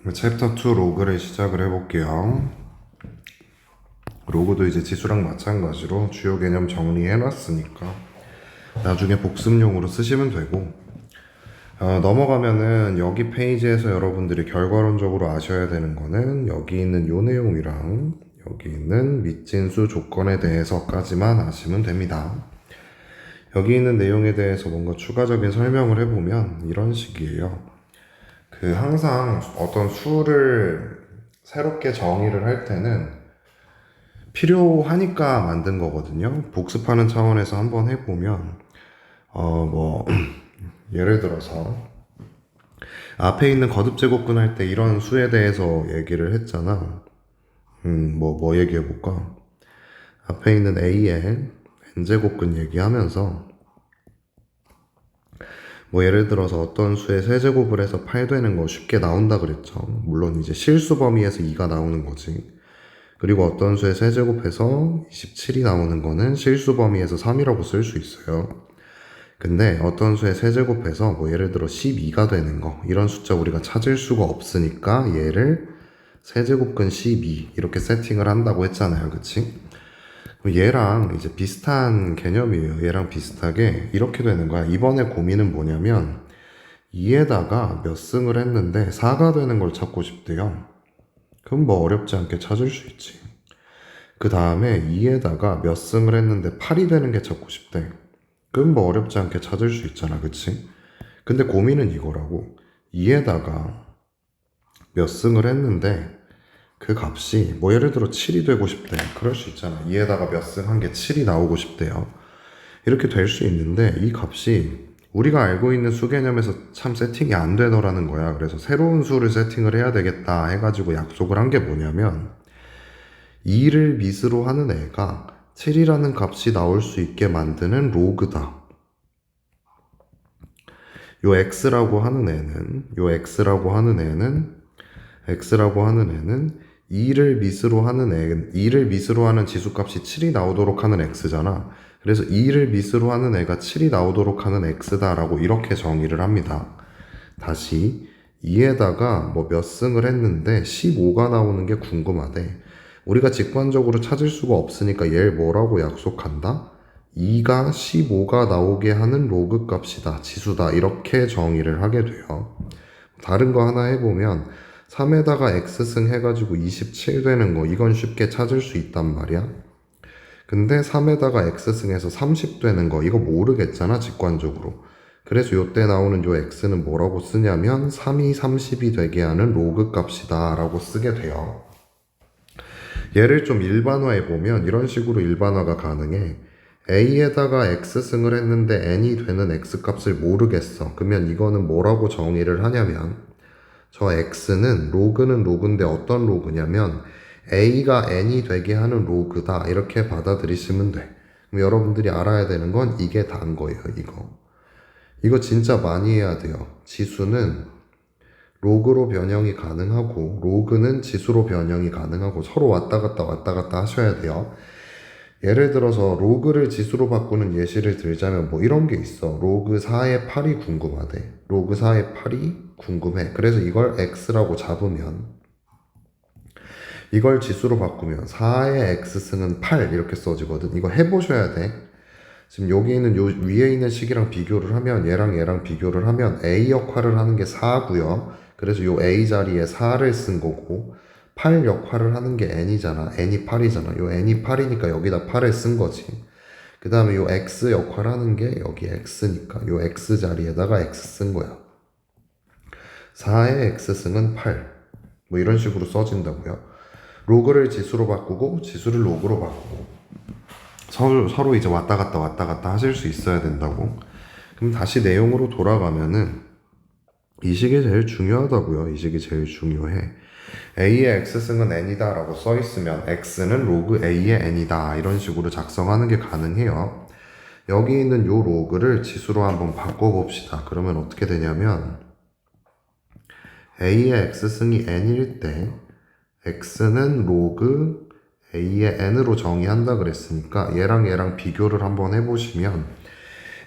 챕터 2 로그를 시작을 해볼게요. 로그도 이제 지수랑 마찬가지로 주요 개념 정리해놨으니까 나중에 복습용으로 쓰시면 되고, 넘어가면은 여기 페이지에서 여러분들이 결과론적으로 아셔야 되는 거는 여기 있는 요 내용이랑 여기 있는 밑진수 조건에 대해서까지만 아시면 됩니다. 여기 있는 내용에 대해서 뭔가 추가적인 설명을 해보면 이런 식이에요. 항상 어떤 수를 새롭게 정의를 할 때는 필요하니까 만든 거거든요. 복습하는 차원에서 한번 해보면, 예를 들어서, 앞에 있는 거듭 제곱근 할 때 이런 수에 대해서 얘기를 했잖아. 뭐 얘기해볼까? 앞에 있는 A의 n제곱근 얘기하면서, 뭐 예를 들어서 어떤 수의 세제곱을 해서 8 되는 거 쉽게 나온다 그랬죠. 물론 이제 실수 범위에서 2가 나오는 거지. 그리고 어떤 수의 세제곱해서 27이 나오는 거는 실수 범위에서 3이라고 쓸 수 있어요. 근데 어떤 수의 세제곱해서 뭐 예를 들어 12가 되는 거, 이런 숫자 우리가 찾을 수가 없으니까 얘를 세제곱근 12 이렇게 세팅을 한다고 했잖아요. 그치? 얘랑 이제 비슷한 개념이에요. 얘랑 비슷하게 이렇게 되는 거야. 이번에 고민은 뭐냐면 2에다가 몇 승을 했는데 4가 되는 걸 찾고 싶대요. 그럼 뭐 어렵지 않게 찾을 수 있지. 그 다음에 2에다가 몇 승을 했는데 8이 되는 게 찾고 싶대. 그럼 뭐 어렵지 않게 찾을 수 있잖아. 그치? 근데 고민은 이거라고. 2에다가 몇 승을 했는데 그 값이 뭐 예를 들어 7이 되고 싶대. 그럴 수 있잖아. 2에다가 몇 승 한 게 7이 나오고 싶대요. 이렇게 될 수 있는데 이 값이 우리가 알고 있는 수 개념에서 참 세팅이 안 되더라는 거야. 그래서 새로운 수를 세팅을 해야 되겠다 해가지고 약속을 한 게 뭐냐면 2를 밑으로 하는 애가 7이라는 값이 나올 수 있게 만드는 로그다. 요 x라고 하는 애는 x라고 하는 애는 2를 밑으로 하는 지수값이 7이 나오도록 하는 x잖아. 그래서 2를 밑으로 하는 애가 7이 나오도록 하는 x다라고 이렇게 정의를 합니다. 다시 2에다가 뭐 몇 승을 했는데 15가 나오는 게 궁금하대. 우리가 직관적으로 찾을 수가 없으니까 얘를 뭐라고 약속한다? 2가 15가 나오게 하는 로그 값이다, 지수다, 이렇게 정의를 하게 돼요. 다른 거 하나 해보면 3에다가 x승 해가지고 27 되는 거, 이건 쉽게 찾을 수 있단 말이야. 근데 3에다가 x승해서 30 되는 거, 이거 모르겠잖아, 직관적으로. 그래서 요때 나오는 요 x는 뭐라고 쓰냐면 3이 30이 되게 하는 로그 값이다 라고 쓰게 돼요. 얘를 좀 일반화해 보면 이런 식으로 일반화가 가능해. a에다가 x승을 했는데 n이 되는 x값을 모르겠어. 그러면 이거는 뭐라고 정의를 하냐면 저 x는 로그는 로그인데 어떤 로그냐면 a가 n이 되게 하는 로그다, 이렇게 받아들이시면 돼. 그럼 여러분들이 알아야 되는 건 이게 다인 거예요. 이거 진짜 많이 해야 돼요. 지수는 로그로 변형이 가능하고 로그는 지수로 변형이 가능하고 서로 왔다 갔다 하셔야 돼요. 예를 들어서 로그를 지수로 바꾸는 예시를 들자면 뭐 이런 게 있어. 로그 4의 8이 궁금하대. 로그 4의 8이 궁금해. 그래서 이걸 x라고 잡으면, 이걸 지수로 바꾸면 4의 x승은 8 이렇게 써지거든. 이거 해보셔야 돼. 지금 여기 있는 요 위에 있는 식이랑 비교를 하면, 얘랑 비교를 하면 a 역할을 하는 게 4고요. 그래서 요 a 자리에 4를 쓴 거고, 8 역할을 하는 게 n이잖아. n이 8이잖아. 요 n이 8이니까 여기다 8을 쓴 거지. 그 다음에 요 x 역할 하는 게 여기 x니까 요 x 자리에다가 x 쓴 거야. 4의 x승은 8. 뭐 이런 식으로 써진다고요. 로그를 지수로 바꾸고 지수를 로그로 바꾸고 서로 이제 왔다 갔다 하실 수 있어야 된다고. 그럼 다시 내용으로 돌아가면은 이 식이 제일 중요하다고요. 이 식이 제일 중요해. a의 x승은 n이다 라고 써있으면 x는 로그 a의 n이다, 이런 식으로 작성하는 게 가능해요. 여기 있는 요 로그를 지수로 한번 바꿔봅시다. 그러면 어떻게 되냐면 a의 x승이 n일 때 x는 로그 a의 n으로 정의한다 그랬으니까 얘랑 비교를 한번 해보시면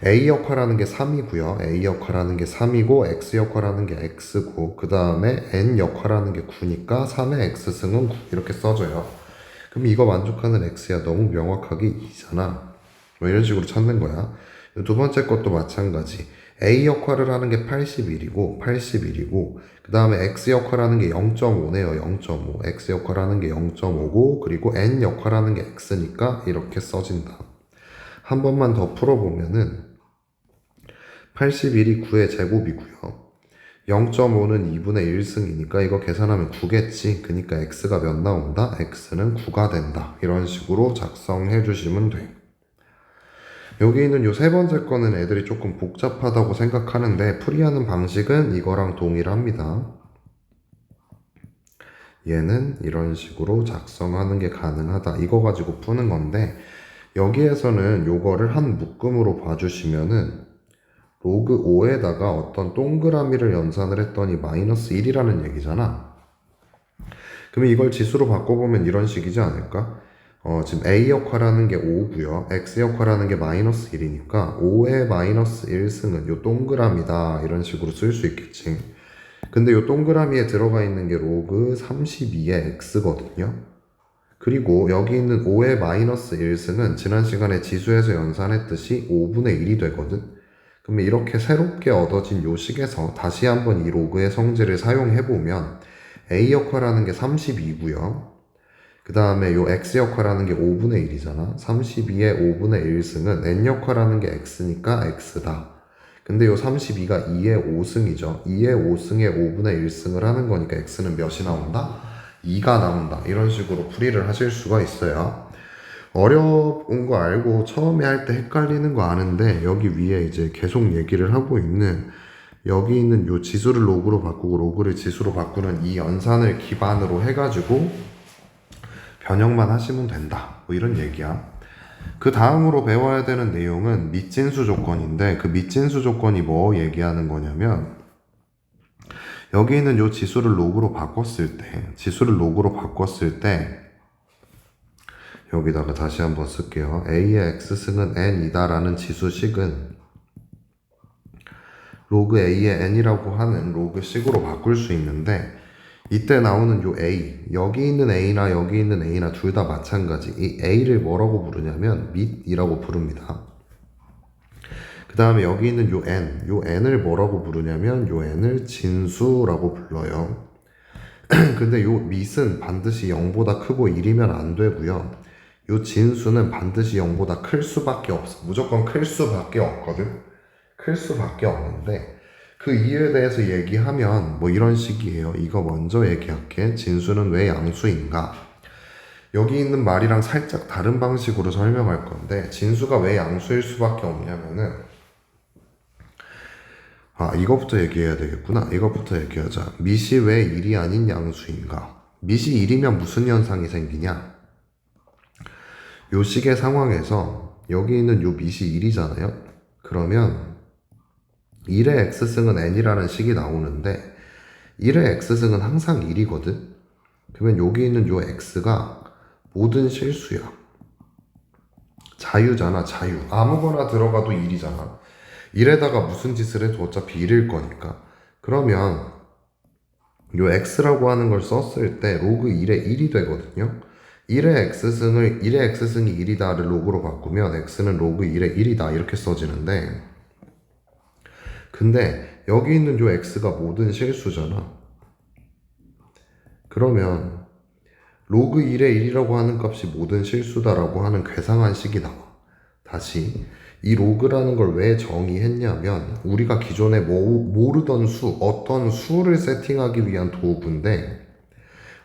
A 역할하는 게 3이고요. A 역할하는 게 3이고 X 역할하는 게 X고 그 다음에 N 역할하는 게 9니까 3의 X승은 9 이렇게 써줘요. 그럼 이거 만족하는 X야 너무 명확하게 2잖아. 뭐 이런 식으로 찾는 거야. 두 번째 것도 마찬가지. A 역할을 하는 게 81이고 그 다음에 X 역할하는 게 0.5네요. 0.5. X 역할하는 게 0.5고 그리고 N 역할하는 게 X니까 이렇게 써진다. 한 번만 더 풀어보면은 81이 9의 제곱이고요. 0.5는 2분의 1승이니까 이거 계산하면 9겠지. 그러니까 x가 몇 나온다? x는 9가 된다. 이런 식으로 작성해 주시면 돼요. 여기 있는 요 세 번째 거는 애들이 조금 복잡하다고 생각하는데 풀이하는 방식은 이거랑 동일합니다. 얘는 이런 식으로 작성하는 게 가능하다. 이거 가지고 푸는 건데 여기에서는 요거를 한 묶음으로 봐주시면은 로그 5에다가 어떤 동그라미를 연산을 했더니 마이너스 1이라는 얘기잖아. 그러면 이걸 지수로 바꿔보면 이런 식이지 않을까? 지금 A 역할하는 게 5고요. X 역할하는 게 마이너스 1이니까 5의 마이너스 1승은 요 동그라미다. 이런 식으로 쓸 수 있겠지. 근데 요 동그라미에 들어가 있는 게 로그 32의 X거든요. 그리고 여기 있는 5의 마이너스 1승은 지난 시간에 지수에서 연산했듯이 5분의 1이 되거든. 그러면 이렇게 새롭게 얻어진 요 식에서 다시 한번 이 로그의 성질을 사용해보면 A 역할하는 게 32고요. 그 다음에 요 X 역할하는 게 5분의 1이잖아. 32의 5분의 1승은 N 역할하는 게 X니까 X다. 근데 요 32가 2의 5승이죠. 2의 5승에 5분의 1승을 하는 거니까 X는 몇이 나온다? 2가 나온다. 이런 식으로 풀이를 하실 수가 있어요. 어려운 거 알고 처음에 할 때 헷갈리는 거 아는데 여기 위에 이제 계속 얘기를 하고 있는 여기 있는 요 지수를 로그로 바꾸고 로그를 지수로 바꾸는 이 연산을 기반으로 해가지고 변형만 하시면 된다. 뭐 이런 얘기야. 그 다음으로 배워야 되는 내용은 밑진수 조건인데 그 밑진수 조건이 뭐 얘기하는 거냐면 여기 있는 요 지수를 로그로 바꿨을 때 여기다가 다시 한번 쓸게요. A의 X승은 N이다 라는 지수식은 로그 A의 N이라고 하는 로그식으로 바꿀 수 있는데 이때 나오는 요 A, 여기 있는 A나 여기 있는 A나 둘 다 마찬가지. 이 A를 뭐라고 부르냐면 밑이라고 부릅니다. 그 다음에 여기 있는 요 N을 뭐라고 부르냐면 요 N을 진수라고 불러요. 근데 요 밑은 반드시 0보다 크고 1이면 안 되고요. 요 진수는 반드시 0보다 클 수밖에 없어. 무조건 클 수밖에 없거든. 클 수밖에 없는데 그 이유에 대해서 얘기하면 뭐 이런 식이에요. 이거 먼저 얘기할게. 진수는 왜 양수인가? 여기 있는 말이랑 살짝 다른 방식으로 설명할 건데 진수가 왜 양수일 수밖에 없냐면은 이거부터 얘기해야 되겠구나. 이거부터 얘기하자. 밑이 왜 1이 아닌 양수인가? 밑이 1이면 무슨 현상이 생기냐? 요 식의 상황에서 여기 있는 요 밑이 1이잖아요. 그러면 1의 x승은 n이라는 식이 나오는데 1의 x승은 항상 1이거든. 그러면 여기 있는 요 x가 모든 실수야. 자유잖아, 자유. 아무거나 들어가도 1이잖아. 1에다가 무슨 짓을 해도 어차피 1일 거니까. 그러면 요 x라고 하는 걸 썼을 때 로그 1의 1이 되거든요. 1의 x승이 1이다를 로그로 바꾸면 x는 로그 1의 1이다 이렇게 써지는데 근데 여기 있는 요 x가 모든 실수잖아. 그러면 로그 1의 1이라고 하는 값이 모든 실수다라고 하는 괴상한 식이 나와. 다시 이 로그라는 걸 왜 정의했냐면 우리가 기존에 모르던 어떤 수를 세팅하기 위한 도구인데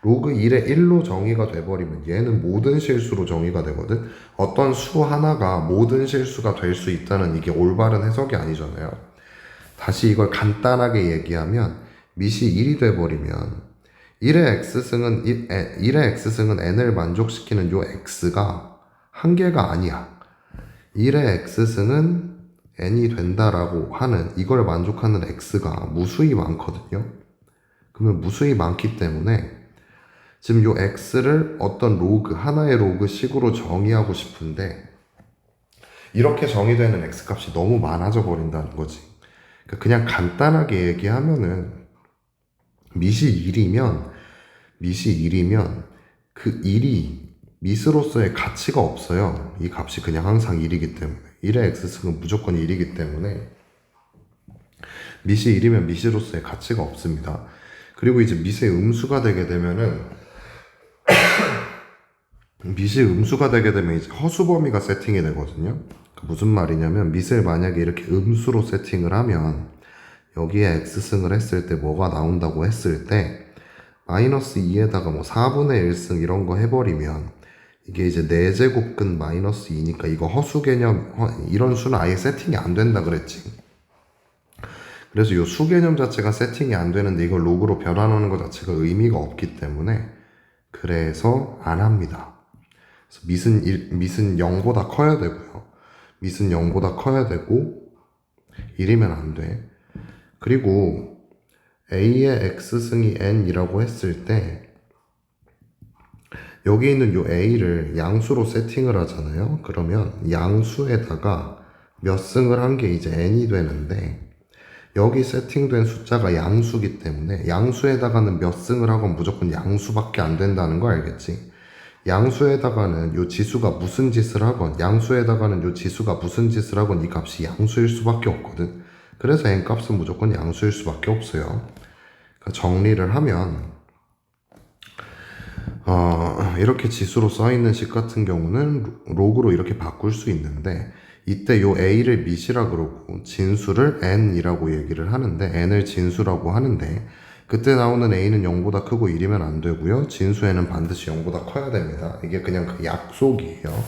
로그 1의 1로 정의가 돼버리면 얘는 모든 실수로 정의가 되거든. 어떤 수 하나가 모든 실수가 될 수 있다는 이게 올바른 해석이 아니잖아요. 다시 이걸 간단하게 얘기하면 밑이 1이 돼버리면 1의 x승은 n을 만족시키는 요 x가 한 개가 아니야. 1의 x승은 n이 된다라고 하는 이걸 만족하는 x가 무수히 많거든요. 그러면 무수히 많기 때문에 지금 요 x를 어떤 로그, 하나의 로그 식으로 정의하고 싶은데 이렇게 정의되는 x값이 너무 많아져 버린다는 거지. 그러니까 그냥 간단하게 얘기하면은 밑이 1이면 그 1이 밑으로서의 가치가 없어요. 이 값이 그냥 항상 1이기 때문에 1의 x승은 무조건 1이기 때문에 밑이 1이면 밑으로서의 가치가 없습니다. 그리고 이제 밑의 음수가 되게 되면은 밑이 음수가 되게 되면 이제 허수 범위가 세팅이 되거든요. 무슨 말이냐면 밑을 만약에 이렇게 음수로 세팅을 하면 여기에 x승을 했을 때 뭐가 나온다고 했을 때 마이너스 2에다가 뭐 4분의 1승 이런 거 해버리면 이게 이제 4제곱근 마이너스 2니까 이거 허수 개념 이런 수는 아예 세팅이 안 된다 그랬지. 그래서 이 수 개념 자체가 세팅이 안 되는데 이걸 로그로 변환하는 것 자체가 의미가 없기 때문에 그래서 안 합니다. 그래서 밑은 0보다 커야 되고요. 밑은 0보다 커야 되고 1이면 안 돼. 그리고 a의 x승이 n이라고 했을 때 여기 있는 요 a를 양수로 세팅을 하잖아요. 그러면 양수에다가 몇 승을 한 게 이제 n이 되는데 여기 세팅된 숫자가 양수기 때문에 양수에다가는 몇 승을 하건 무조건 양수밖에 안 된다는 거 알겠지? 양수에다가는 요 지수가 무슨 짓을 하건 양수에다가는 요 지수가 무슨 짓을 하건 이 값이 양수일 수밖에 없거든. 그래서 n값은 무조건 양수일 수밖에 없어요. 그러니까 정리를 하면 이렇게 지수로 써있는 식 같은 경우는 로그로 이렇게 바꿀 수 있는데 이때 요 a를 밑이라 그러고 진수를 n이라고 얘기를 하는데 n을 진수라고 하는데 그때 나오는 a는 0보다 크고 1이면 안 되고요. 진수에는 반드시 0보다 커야 됩니다. 이게 그냥 그 약속이에요.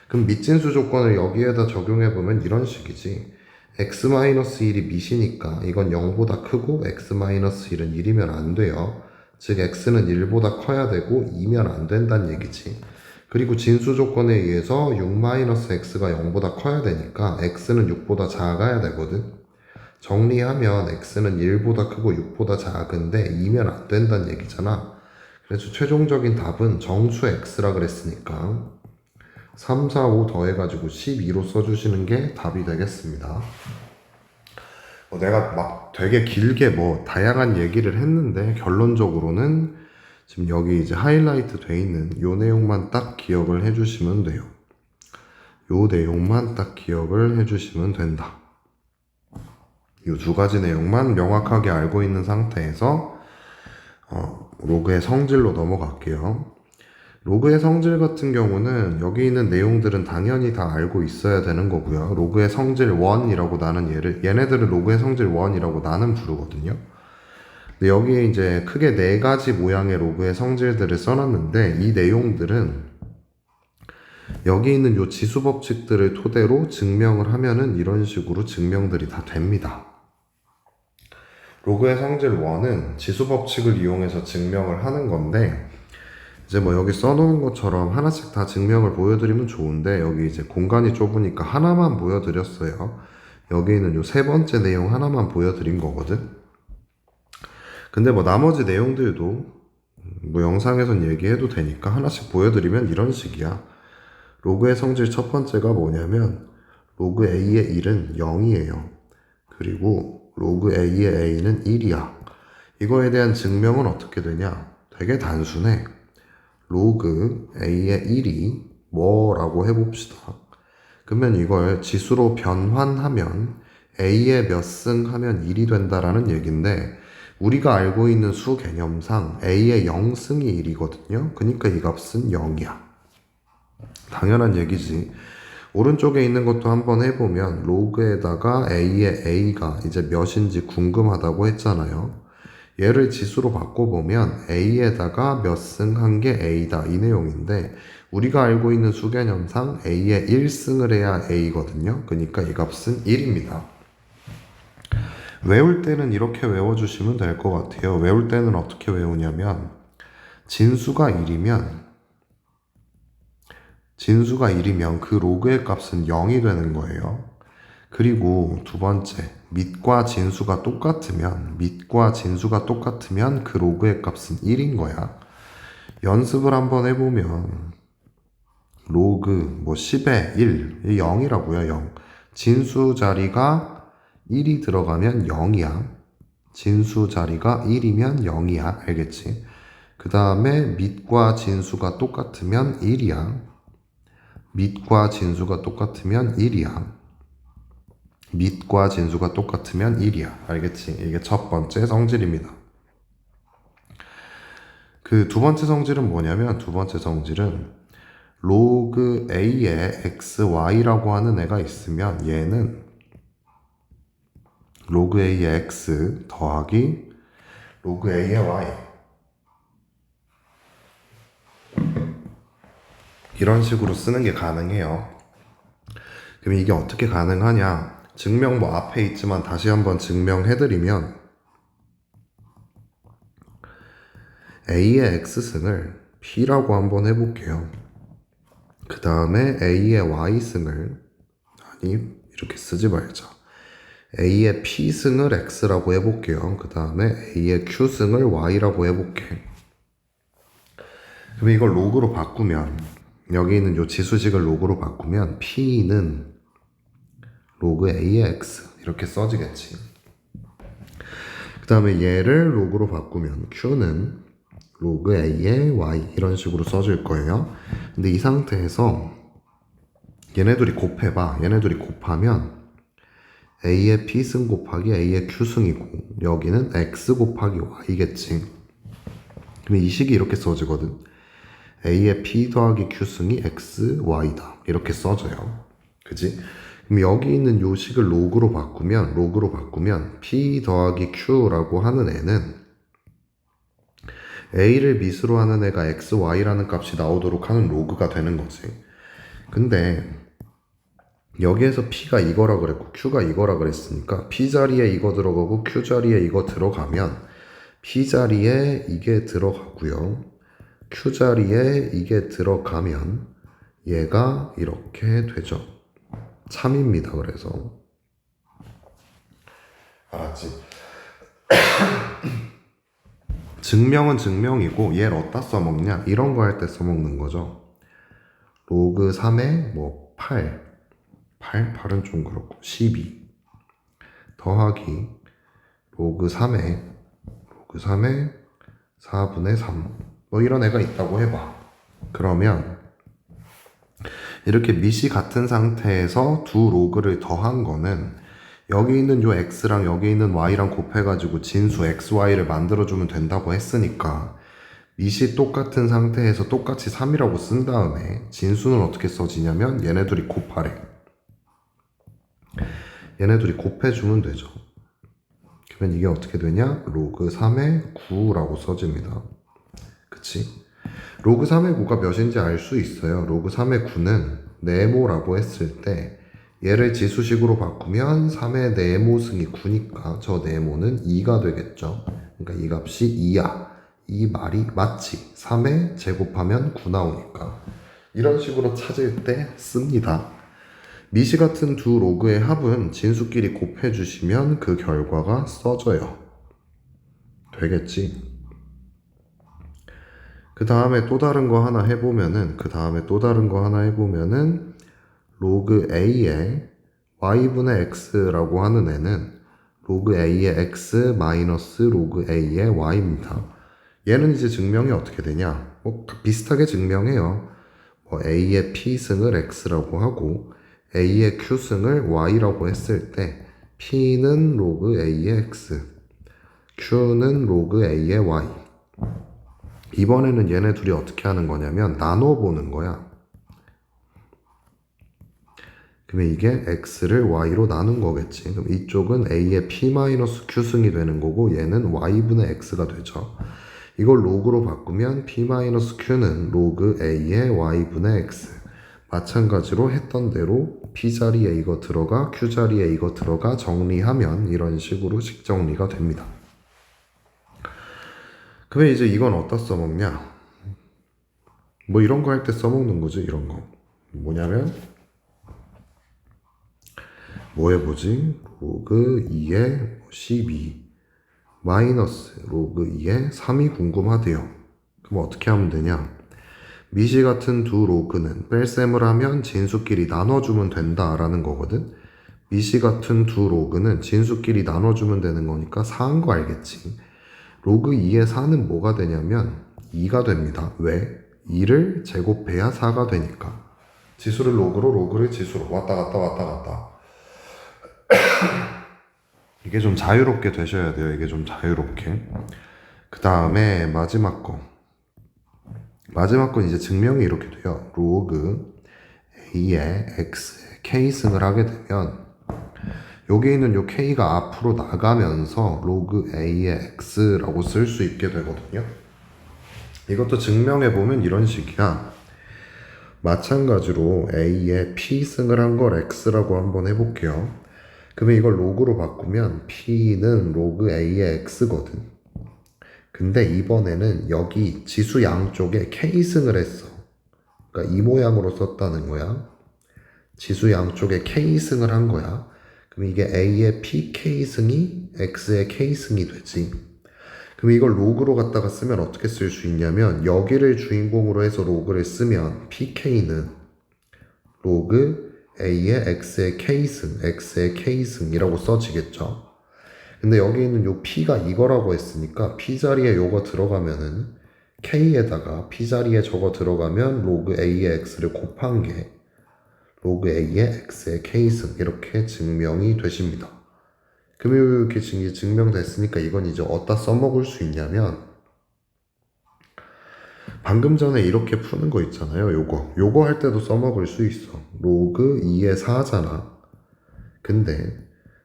그럼 밑진수 조건을 여기에다 적용해보면 이런 식이지. x-1이 밑이니까 이건 0보다 크고 x-1은 1이면 안 돼요. 즉 x는 1보다 커야 되고 2면 안 된다는 얘기지. 그리고 진수 조건에 의해서 6-x가 0보다 커야 되니까 x는 6보다 작아야 되거든. 정리하면 x는 1보다 크고 6보다 작은데 2면 안 된다는 얘기잖아. 그래서 최종적인 답은 정수 x라 그랬으니까 3, 4, 5 더해가지고 12로 써주시는 게 답이 되겠습니다. 내가 막 되게 길게 뭐 다양한 얘기를 했는데 결론적으로는 지금 여기 이제 하이라이트 돼 있는 요 내용만 딱 기억을 해주시면 돼요. 요 내용만 딱 기억을 해주시면 된다. 요 두 가지 내용만 명확하게 알고 있는 상태에서 로그의 성질로 넘어갈게요. 로그의 성질 같은 경우는 여기 있는 내용들은 당연히 다 알고 있어야 되는 거고요. 로그의 성질 1이라고 나는 얘네들은 로그의 성질 1이라고 나는 부르거든요. 근데 여기에 이제 크게 4가지 모양의 로그의 성질들을 써놨는데 이 내용들은 여기 있는 요 지수 법칙들을 토대로 증명을 하면은 이런 식으로 증명들이 다 됩니다. 로그의 성질 1은 지수 법칙을 이용해서 증명을 하는 건데 이제 뭐 여기 써놓은 것처럼 하나씩 다 증명을 보여드리면 좋은데 여기 이제 공간이 좁으니까 하나만 보여드렸어요. 여기는 요 3번째 내용 하나만 보여드린 거거든. 근데 뭐 나머지 내용들도 뭐 영상에선 얘기해도 되니까 하나씩 보여드리면 이런 식이야. 로그의 성질 첫 번째가 뭐냐면 로그 a의 1은 0이에요. 그리고 로그 a의 a는 1이야. 이거에 대한 증명은 어떻게 되냐? 되게 단순해. 로그 a의 1이 뭐라고 해봅시다. 그러면 이걸 지수로 변환하면 a의 몇 승 하면 1이 된다라는 얘기인데 우리가 알고 있는 수 개념상 a의 0승이 1이거든요. 그러니까 이 값은 0이야. 당연한 얘기지. 오른쪽에 있는 것도 한번 해보면 로그에다가 a의 a가 이제 몇인지 궁금하다고 했잖아요. 얘를 지수로 바꿔보면 a에다가 몇 승 한 게 a다 이 내용인데 우리가 알고 있는 수개념상 a의 1승을 해야 a거든요. 그러니까 이 값은 1입니다. 외울 때는 이렇게 외워주시면 될 것 같아요. 외울 때는 어떻게 외우냐면 진수가 1이면 그 로그의 값은 0이 되는 거예요. 그리고 두 번째, 밑과 진수가 똑같으면 그 로그의 값은 1인 거야. 연습을 한번 해보면 로그 뭐 10의 1, 0이라고요, 0. 진수 자리가 1이 들어가면 0이야. 진수 자리가 1이면 0이야. 알겠지? 그 다음에 밑과 진수가 똑같으면 1이야. 밑과 진수가 똑같으면 1이야. 밑과 진수가 똑같으면 1이야. 알겠지? 이게 첫 번째 성질입니다. 그 두 번째 성질은 뭐냐면, 두 번째 성질은 로그 A에 XY라고 하는 애가 있으면 얘는 로그 A의 X 더하기 로그 A의 Y 이런 식으로 쓰는 게 가능해요. 그럼 이게 어떻게 가능하냐? 증명 뭐 앞에 있지만 다시 한번 증명해드리면 A의 X승을 P라고 한번 해볼게요. 그 다음에 A의 Y승을 아니 이렇게 쓰지 말자. A의 P승을 X라고 해볼게요. 그 다음에 A의 Q승을 Y라고 해볼게. 그럼 이걸 로그로 바꾸면 여기 있는 요 지수식을 로그로 바꾸면 P는 로그 A의 X 이렇게 써지겠지. 그 다음에 얘를 로그로 바꾸면 Q는 로그 A의 Y 이런 식으로 써질 거예요. 근데 이 상태에서 얘네들이 곱해봐. 얘네들이 곱하면 A의 P승 곱하기 A의 Q승이고 여기는 X 곱하기 Y겠지. 그러면 이 식이 이렇게 써지거든. A의 P 더하기 Q승이 X, Y다. 이렇게 써져요. 그지? 그럼 여기 있는 요 식을 로그로 바꾸면 P 더하기 Q라고 하는 애는 A를 밑으로 하는 애가 X, Y라는 값이 나오도록 하는 로그가 되는 거지. 근데 여기에서 P가 이거라 그랬고 Q가 이거라 그랬으니까 P 자리에 이거 들어가고 Q 자리에 이거 들어가면 P 자리에 이게 들어가고요. Q 자리에 이게 들어가면 얘가 이렇게 되죠. 참입니다. 그래서 알았지? 증명은 증명이고 얘를 어디다 써먹냐? 이런 거 할 때 써먹는 거죠. 로그 3에 뭐 8은 좀 그렇고 12 더하기 로그 3에 4분의 3 뭐 이런 애가 있다고 해봐. 그러면 이렇게 밑이 같은 상태에서 두 로그를 더한 거는 여기 있는 요 x랑 여기 있는 y랑 곱해가지고 진수 xy를 만들어주면 된다고 했으니까 밑이 똑같은 상태에서 똑같이 3이라고 쓴 다음에 진수는 어떻게 써지냐면 얘네들이 곱하래. 얘네들이 곱해주면 되죠. 그러면 이게 어떻게 되냐? 로그 3의 9라고 써집니다. 그치? 로그 3의 9가 몇인지 알 수 있어요. 로그 3의 9는 네모라고 했을 때 얘를 지수식으로 바꾸면 3의 네모승이 9니까 저 네모는 2가 되겠죠. 그러니까 이 값이 2야. 이 말이 맞지. 3에 제곱하면 9 나오니까. 이런 식으로 찾을 때 씁니다. 미시 같은 두 로그의 합은 진수끼리 곱해주시면 그 결과가 써져요. 되겠지? 그 다음에 또 다른 거 하나 해보면은 로그 A의 Y분의 X라고 하는 애는 로그 A의 X 마이너스 로그 A의 Y입니다. 얘는 이제 증명이 어떻게 되냐? 비슷하게 증명해요. A의 P승을 X라고 하고 A의 Q승을 Y라고 했을 때 P는 로그 A의 X, Q는 로그 A의 Y. 이번에는 얘네 둘이 어떻게 하는 거냐면 나눠보는 거야. 그러면 이게 x를 y로 나눈 거겠지. 그럼 이쪽은 a의 p-q승이 되는 거고 얘는 y분의 x가 되죠. 이걸 로그로 바꾸면 p-q는 로그 a의 y분의 x. 마찬가지로 했던 대로 p 자리에 이거 들어가 q 자리에 이거 들어가 정리하면 이런 식으로 식 정리가 됩니다. 그러면 이제 이건 어디다 써먹냐? 뭐 이런 거 할 때 써먹는 거지. 이런 거 뭐냐면 뭐 해보지? 로그 2의 12 마이너스 로그 2의 3이 궁금하대요. 그럼 어떻게 하면 되냐? 미시 같은 두 로그는 뺄셈을 하면 진수끼리 나눠주면 된다라는 거거든. 미시 같은 두 로그는 진수끼리 나눠주면 되는 거니까 4인 거 알겠지. 로그 2의 4는 뭐가 되냐면 2가 됩니다. 왜? 2를 제곱해야 4가 되니까. 지수를 로그로, 로그를 지수로 왔다 갔다 왔다 갔다. 이게 좀 자유롭게 되셔야 돼요. 이게 좀 자유롭게. 그 다음에 마지막 거. 마지막 건 이제 증명이 이렇게 돼요. 로그 A의 X에 K승을 하게 되면 여기 있는 요 K가 앞으로 나가면서 로그 A의 X라고 쓸 수 있게 되거든요. 이것도 증명해보면 이런 식이야. 마찬가지로 A에 P승을 한 걸 X라고 한번 해볼게요. 그러면 이걸 로그로 바꾸면 P는 로그 A의 X거든. 근데 이번에는 여기 지수 양쪽에 K승을 했어. 그러니까 이 모양으로 썼다는 거야. 지수 양쪽에 K승을 한 거야. 그럼 이게 A의 PK승이 X의 K승이 되지. 그럼 이걸 로그로 갖다가 쓰면 어떻게 쓸 수 있냐면 여기를 주인공으로 해서 로그를 쓰면 PK는 로그 A의 X의 K승, X의 K승이라고 써지겠죠. 근데 여기 있는 요 P가 이거라고 했으니까 P 자리에 요거 들어가면은 K에다가 P 자리에 저거 들어가면 로그 A의 X를 곱한 게 로그 A의 X의 K승 이렇게 증명이 되십니다. 그러면 이렇게 증명됐으니까 이건 이제 어디다 써먹을 수 있냐면 방금 전에 이렇게 푸는 거 있잖아요. 요거 할 때도 써먹을 수 있어. 로그 2의 4잖아. 근데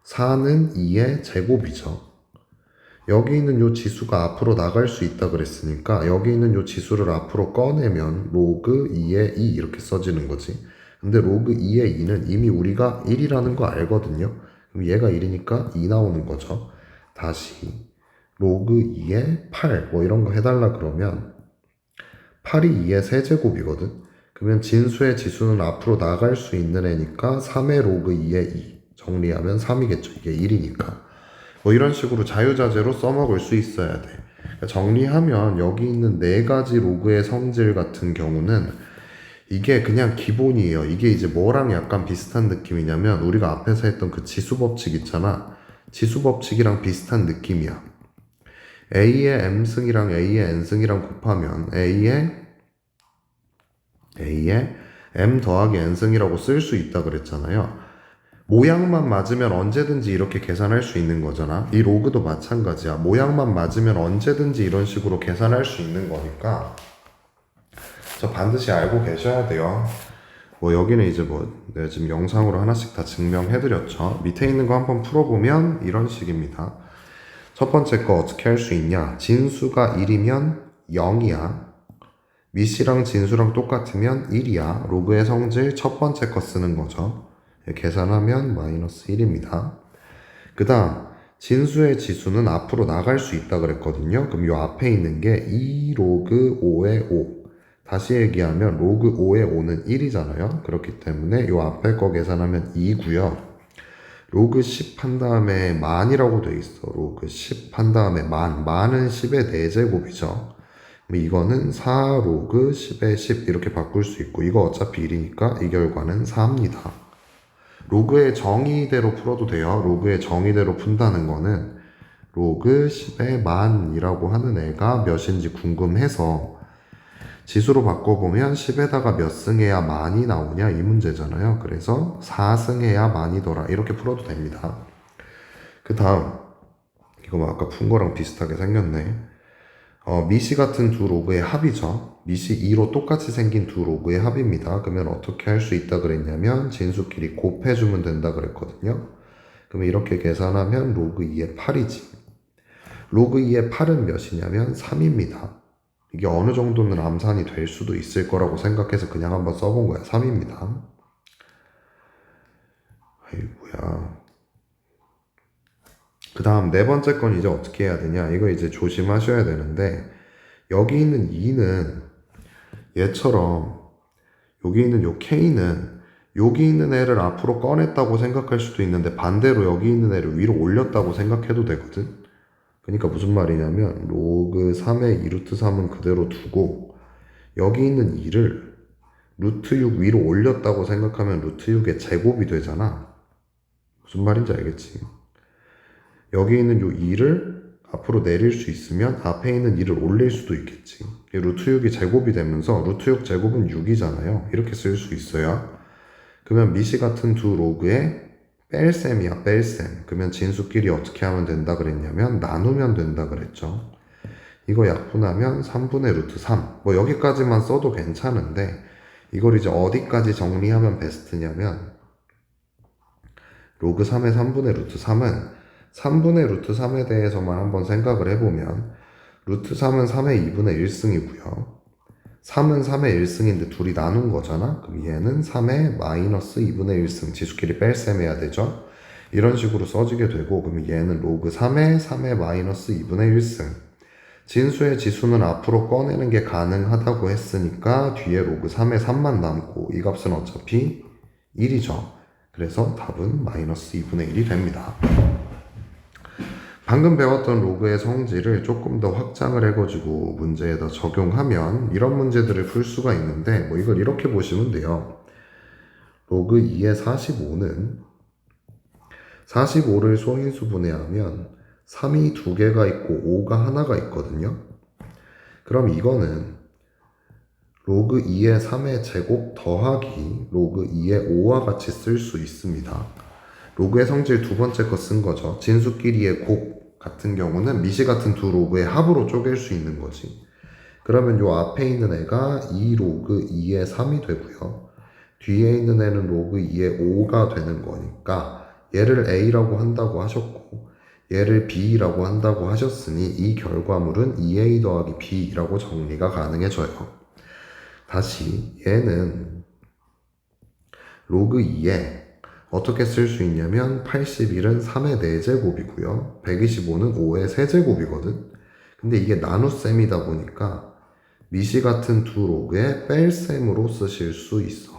4는 2의 제곱이죠. 여기 있는 요 지수가 앞으로 나갈 수 있다 그랬으니까 여기 있는 요 지수를 앞으로 꺼내면 로그 2의 2 이렇게 써지는 거지. 근데 로그 2의 2는 이미 우리가 1이라는 거 알거든요. 그럼 얘가 1이니까 2 나오는 거죠. 다시 로그 2의 8 뭐 이런 거 해달라 그러면 8이 2의 세제곱이거든. 그러면 진수의 지수는 앞으로 나갈 수 있는 애니까 3의 로그 2의 2 정리하면 3이겠죠. 이게 1이니까. 뭐 이런 식으로 자유자재로 써먹을 수 있어야 돼. 그러니까 정리하면 여기 있는 네 가지 로그의 성질 같은 경우는 이게 그냥 기본이에요. 이게 이제 뭐랑 약간 비슷한 느낌이냐면 우리가 앞에서 했던 그 지수 법칙 있잖아. 지수 법칙이랑 비슷한 느낌이야. A의 M승이랑 A의 N승이랑 곱하면 A의 M 더하기 N승이라고 쓸 수 있다 그랬잖아요. 모양만 맞으면 언제든지 이렇게 계산할 수 있는 거잖아. 이 로그도 마찬가지야. 모양만 맞으면 언제든지 이런 식으로 계산할 수 있는 거니까 저 반드시 알고 계셔야 돼요. 뭐 여기는 이제 뭐 내가 지금 영상으로 하나씩 다 증명해드렸죠. 밑에 있는 거 한번 풀어보면 이런 식입니다. 첫 번째 거 어떻게 할 수 있냐. 진수가 1이면 0이야. 미씨랑 진수랑 똑같으면 1이야. 로그의 성질 첫 번째 거 쓰는 거죠. 계산하면 마이너스 1입니다. 그 다음 진수의 지수는 앞으로 나갈 수 있다 그랬거든요. 그럼 이 앞에 있는 게 2 로그 5의 5. 다시 얘기하면 로그 5의 5는 1이잖아요. 그렇기 때문에 이 앞에 거 계산하면 2고요. 로그 10 한 다음에 만이라고 돼 있어. 로그 10 한 다음에 만은 10의 4제곱이죠. 이거는 4 로그 10의 10 이렇게 바꿀 수 있고 이거 어차피 1이니까 이 결과는 4입니다. 로그의 정의대로 풀어도 돼요. 로그의 정의대로 푼다는 거는 로그 10의 만이라고 하는 애가 몇인지 궁금해서 지수로 바꿔보면 10에다가 몇 승해야 만이 나오냐 이 문제잖아요. 그래서 4승해야 만이더라 이렇게 풀어도 됩니다. 그 다음 이거 뭐 아까 푼 거랑 비슷하게 생겼네. 미시 같은 두 로그의 합이죠. 미시 2로 똑같이 생긴 두 로그의 합입니다. 그러면 어떻게 할 수 있다 그랬냐면 진수끼리 곱해주면 된다 그랬거든요. 그러면 이렇게 계산하면 로그 2의 8이지. 로그 2의 8은 몇이냐면 3입니다. 이게 어느 정도는 암산이 될 수도 있을 거라고 생각해서 그냥 한번 써본 거야. 3입니다. 아이고야. 그 다음 네 번째 건 이제 어떻게 해야 되냐. 이거 이제 조심하셔야 되는데 여기 있는 2는 얘처럼 여기 있는 요 K는 여기 있는 애를 앞으로 꺼냈다고 생각할 수도 있는데 반대로 여기 있는 애를 위로 올렸다고 생각해도 되거든. 그러니까 무슨 말이냐면 로그 3의 2루트 3은 그대로 두고 여기 있는 2를 루트 6 위로 올렸다고 생각하면 루트 6의 제곱이 되잖아. 무슨 말인지 알겠지? 여기 있는 요 2를 앞으로 내릴 수 있으면 앞에 있는 2를 올릴 수도 있겠지. 루트 6이 제곱이 되면서 루트 6 제곱은 6이잖아요. 이렇게 쓸 수 있어요. 그러면 미시 같은 두 로그의 뺄셈이야, 뺄셈. 그러면 진수끼리 어떻게 하면 된다 그랬냐면 나누면 된다 그랬죠. 이거 약분하면 3분의 루트 3. 뭐 여기까지만 써도 괜찮은데 이걸 이제 어디까지 정리하면 베스트냐면 로그 3의 3분의 루트 3은 3분의 루트 3에 대해서만 한번 생각을 해보면 루트 3은 3의 2분의 1승이고요. 3은 3의 1승인데 둘이 나눈 거잖아. 그럼 얘는 3의 마이너스 2분의 1승 지수끼리 뺄셈해야 되죠. 이런 식으로 써지게 되고 그럼 얘는 로그 3의 마이너스 2분의 1승. 진수의 지수는 앞으로 꺼내는 게 가능하다고 했으니까 뒤에 로그 3의 3만 남고 이 값은 어차피 1이죠. 그래서 답은 마이너스 2분의 1이 됩니다. 방금 배웠던 로그의 성질을 조금 더 확장을 해가지고 문제에다 적용하면 이런 문제들을 풀 수가 있는데 뭐 이걸 이렇게 보시면 돼요. 로그 2의 45는 45를 소인수 분해하면 3이 2개가 있고 5가 하나가 있거든요. 그럼 이거는 로그 2의 3의 제곱 더하기 로그 2의 5와 같이 쓸 수 있습니다. 로그의 성질 두 번째 거 쓴 거죠. 진수끼리의 곱 같은 경우는 미시 같은 두 로그의 합으로 쪼갤 수 있는 거지. 그러면 요 앞에 있는 애가 2 로그 2의 3이 되고요. 뒤에 있는 애는 로그 2의 5가 되는 거니까 얘를 A라고 한다고 하셨고 얘를 B라고 한다고 하셨으니 이 결과물은 2A 더하기 B라고 정리가 가능해져요. 다시 얘는 로그 2에 어떻게 쓸 수 있냐면 81은 3의 4제곱이고요. 125는 5의 세제곱이거든. 근데 이게 나눗셈이다 보니까 미시 같은 두 로그의 뺄셈으로 쓰실 수 있어.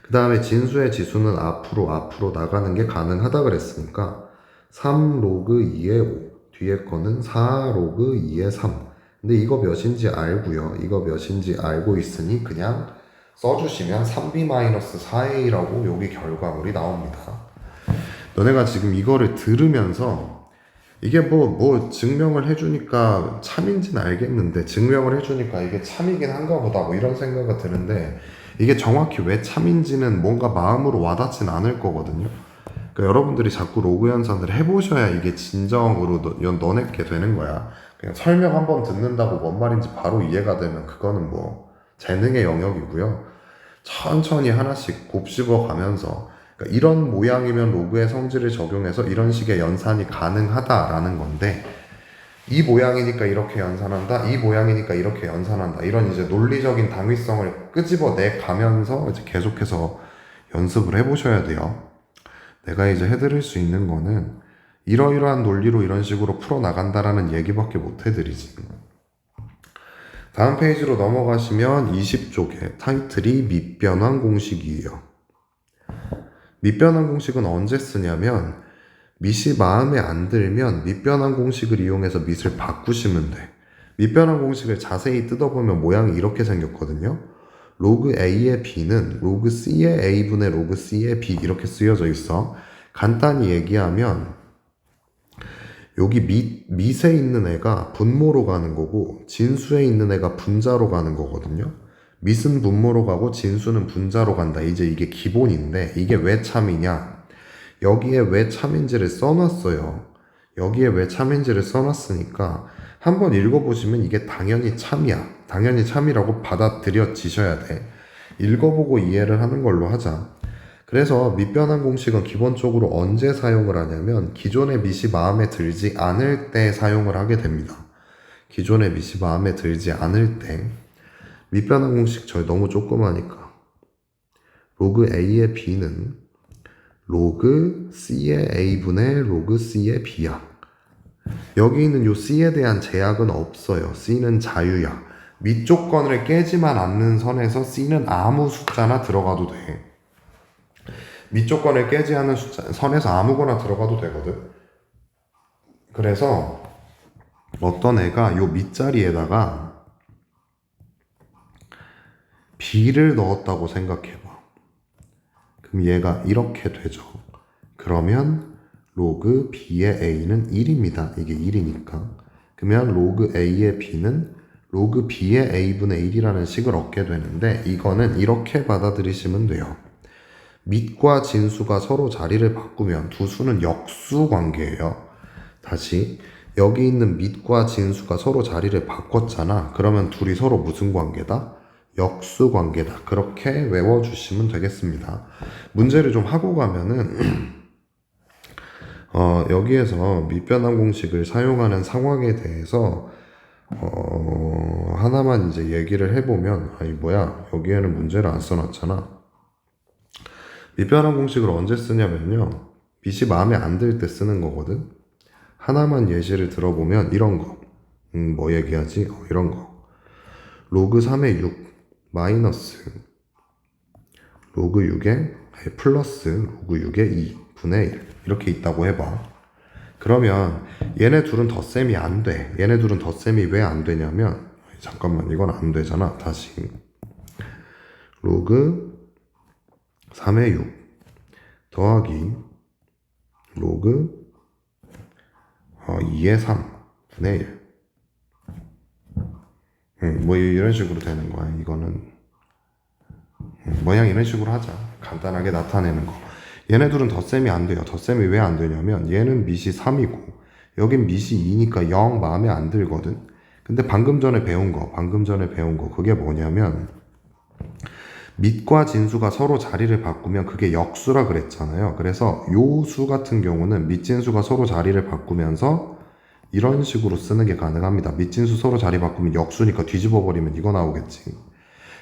그 다음에 진수의 지수는 앞으로 나가는 게 가능하다 그랬으니까 3 로그 2의 5 뒤에 거는 4 로그 2의 3. 근데 이거 몇인지 알고요. 이거 몇인지 알고 있으니 그냥 써주시면 3b-4a라고 여기 결과물이 나옵니다. 너네가 지금 이거를 들으면서 이게 뭐 증명을 해주니까 참인지는 알겠는데 증명을 해주니까 이게 참이긴 한가 보다 뭐 이런 생각이 드는데 이게 정확히 왜 참인지는 뭔가 마음으로 와닿진 않을 거거든요. 그러니까 여러분들이 자꾸 로그 연산을 해보셔야 이게 진정으로 너네께 되는 거야. 그냥 설명 한번 듣는다고 뭔 말인지 바로 이해가 되면 그거는 뭐 재능의 영역이고요. 천천히 하나씩 곱씹어 가면서 그러니까 이런 모양이면 로그의 성질을 적용해서 이런 식의 연산이 가능하다라는 건데 이 모양이니까 이렇게 연산한다, 이 모양이니까 이렇게 연산한다 이런 이제 논리적인 당위성을 끄집어내 가면서 이제 계속해서 연습을 해보셔야 돼요. 내가 이제 해드릴 수 있는 거는 이러이러한 논리로 이런 식으로 풀어나간다라는 얘기밖에 못 해드리지. 다음 페이지로 넘어가시면 20쪽에 타이틀이 밑변환 공식이에요. 밑변환 공식은 언제 쓰냐면 밑이 마음에 안 들면 밑변환 공식을 이용해서 밑을 바꾸시면 돼. 밑변환 공식을 자세히 뜯어보면 모양이 이렇게 생겼거든요. 로그 A의 B는 로그 C의 A분의 로그 C의 B 이렇게 쓰여져 있어. 간단히 얘기하면 여기 밑에 있는 애가 분모로 가는 거고 진수에 있는 애가 분자로 가는 거거든요. 밑은 분모로 가고 진수는 분자로 간다. 이제 이게 기본인데 이게 왜 참이냐? 여기에 왜 참인지를 써놨어요. 여기에 왜 참인지를 써놨으니까 한번 읽어보시면 이게 당연히 참이야. 당연히 참이라고 받아들여지셔야 돼. 읽어보고 이해를 하는 걸로 하자. 그래서 밑변환 공식은 기본적으로 언제 사용을 하냐면 기존의 밑이 마음에 들지 않을 때 사용을 하게 됩니다. 기존의 밑이 마음에 들지 않을 때 밑변환 공식 저희 너무 조그마니까 로그 A의 B는 로그 C의 A분의 로그 C의 B야. 여기 있는 요 C에 대한 제약은 없어요. C는 자유야. 밑 조건을 깨지만 않는 선에서 C는 아무 숫자나 들어가도 돼. 밑 조건을 깨지 않는 선에서 아무거나 들어가도 되거든. 그래서 어떤 애가 요 밑자리에다가 b를 넣었다고 생각해봐. 그럼 얘가 이렇게 되죠. 그러면 로그 b의 a는 1입니다. 이게 1이니까. 그러면 로그 a의 b는 로그 b의 a분의 1이라는 식을 얻게 되는데 이거는 이렇게 받아들이시면 돼요. 밑과 진수가 서로 자리를 바꾸면 두 수는 역수 관계예요. 다시 여기 있는 밑과 진수가 서로 자리를 바꿨잖아. 그러면 둘이 서로 무슨 관계다? 역수 관계다. 그렇게 외워주시면 되겠습니다. 문제를 좀 하고 가면은 여기에서 밑변환 공식을 사용하는 상황에 대해서 하나만 이제 얘기를 해보면 아니 뭐야 여기에는 문제를 안 써놨잖아. 밑변환 공식을 언제 쓰냐면요. 밑이 마음에 안 들 때 쓰는 거거든. 하나만 예시를 들어보면 이런 거. 뭐 얘기하지? 이런 거. 로그 3의 6 마이너스 로그 6의 플러스 로그 6의 2 분의 1 이렇게 있다고 해봐. 그러면 얘네 둘은 덧셈이 안 돼. 얘네 둘은 덧셈이 왜 안 되냐면 잠깐만 이건 안 되잖아. 다시 로그 3의 6 더하기 로그 2의 3 분의 1 뭐 이런 식으로 되는 거야. 이거는 모양 이런 식으로 하자. 간단하게 나타내는 거. 얘네들은 덧셈이 안 돼요. 덧셈이 왜 안 되냐면 얘는 밑이 3이고 여긴 밑이 2니까 0 마음에 안 들거든. 근데 방금 전에 배운 거 그게 뭐냐면 밑과 진수가 서로 자리를 바꾸면 그게 역수라 그랬잖아요. 그래서 요 수 같은 경우는 밑진수가 서로 자리를 바꾸면서 이런 식으로 쓰는 게 가능합니다. 밑진수 서로 자리 바꾸면 역수니까 뒤집어 버리면 이거 나오겠지.